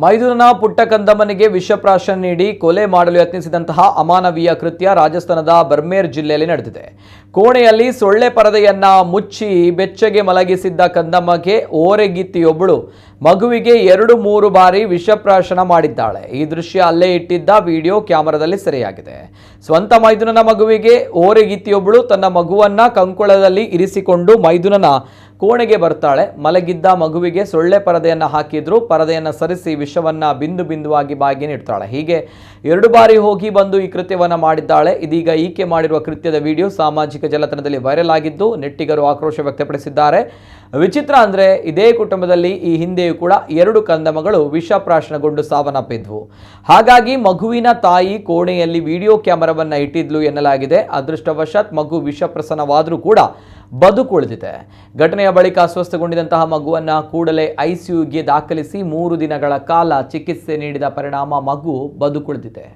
ಮೈದುನನ ಪುಟ್ಟ ಕಂದಮ್ಮನಿಗೆ ವಿಷಪ್ರಾಶನ ನೀಡಿ ಕೊಲೆ ಮಾಡಲು ಯತ್ನಿಸಿದಂತಹ ಅಮಾನವೀಯ ಕೃತ್ಯ ರಾಜಸ್ಥಾನದ ಬರ್ಮೇರ್ ಜಿಲ್ಲೆಯಲ್ಲಿ ನಡೆದಿದೆ. ಕೋಣೆಯಲ್ಲಿ ಸೊಳ್ಳೆ ಪರದೆಯನ್ನ ಮುಚ್ಚಿ ಬೆಚ್ಚಗೆ ಮಲಗಿಸಿದ್ದ ಕಂದಮ್ಮಗೆ ಓರೆಗಿತ್ತಿಯೊಬ್ಬಳು ಮಗುವಿಗೆ 2-3 ಬಾರಿ ವಿಷಪ್ರಾಶನ ಮಾಡಿದ್ದಾಳೆ. ಈ ದೃಶ್ಯ ಅಲ್ಲೇ ಇಟ್ಟಿದ್ದ ವಿಡಿಯೋ ಕ್ಯಾಮೆರಾದಲ್ಲಿ ಸೆರೆಯಾಗಿದೆ. ಸ್ವಂತ ಮೈದುನನ ಮಗುವಿಗೆ ಓರೆಗಿತ್ತಿಯೊಬ್ಬಳು ತನ್ನ ಮಗುವನ್ನ ಕಂಕುಳದಲ್ಲಿ ಇರಿಸಿಕೊಂಡು ಮೈದುನನ ಕೋಣೆಗೆ ಬರ್ತಾಳೆ. ಮಲಗಿದ್ದ ಮಗುವಿಗೆ ಸೊಳ್ಳೆ ಪರದೆಯನ್ನು ಹಾಕಿದ್ರು. ಪರದೆಯನ್ನು ಸರಿಸಿ ವಿಷವನ್ನ ಬಿಂದು ಬಿಂದುವಾಗಿ ಬಾಯಿಗೆ ನೀಡ್ತಾಳೆ. ಹೀಗೆ 2 ಬಾರಿ ಹೋಗಿ ಬಂದು ಈ ಕೃತ್ಯವನ್ನು ಮಾಡಿದ್ದಾಳೆ. ಇದೀಗ ಈಕೆ ಮಾಡಿರುವ ಕೃತ್ಯದ ವಿಡಿಯೋ ಸಾಮಾಜಿಕ ಜಾಲತಾಣದಲ್ಲಿ ವೈರಲ್ ಆಗಿದ್ದು ನೆಟ್ಟಿಗರು ಆಕ್ರೋಶ ವ್ಯಕ್ತಪಡಿಸಿದ್ದಾರೆ. ವಿಚಿತ್ರ ಅಂದ್ರೆ ಇದೇ ಕುಟುಂಬದಲ್ಲಿ ಈ ಹಿಂದೆಯೂ ಕೂಡ 2 ಕಂದಮ್ಮಗಳು ವಿಷಪ್ರಾಶನಗೊಂಡು ಸಾವನ್ನಪ್ಪಿದ್ವು. ಹಾಗಾಗಿ ಮಗುವಿನ ತಾಯಿ ಕೋಣೆಯಲ್ಲಿ ವಿಡಿಯೋ ಕ್ಯಾಮೆರಾವನ್ನ ಇಟ್ಟಿದ್ಲು ಎನ್ನಲಾಗಿದೆ. ಅದೃಷ್ಟವಶಾತ್ ಮಗು ವಿಷಪ್ರಸನ್ನವಾದರೂ ಕೂಡ ಬದುಕುಳಿದಿದೆ. ಘಟನೆಯ ಬಳಿಕ ಅಸ್ವಸ್ಥಗೊಂಡಿದ್ದಂತಹ ಮಗುವನ್ನ ಕೂಡಲೇ ಐಸಿಯುಗೆ ದಾಖಲಿಸಿ 3 ದಿನಗಳ ಕಾಲ ಚಿಕಿತ್ಸೆ ನೀಡಿದ ಪರಿಣಾಮ ಮಗು ಬದುಕುಳಿದಿದೆ.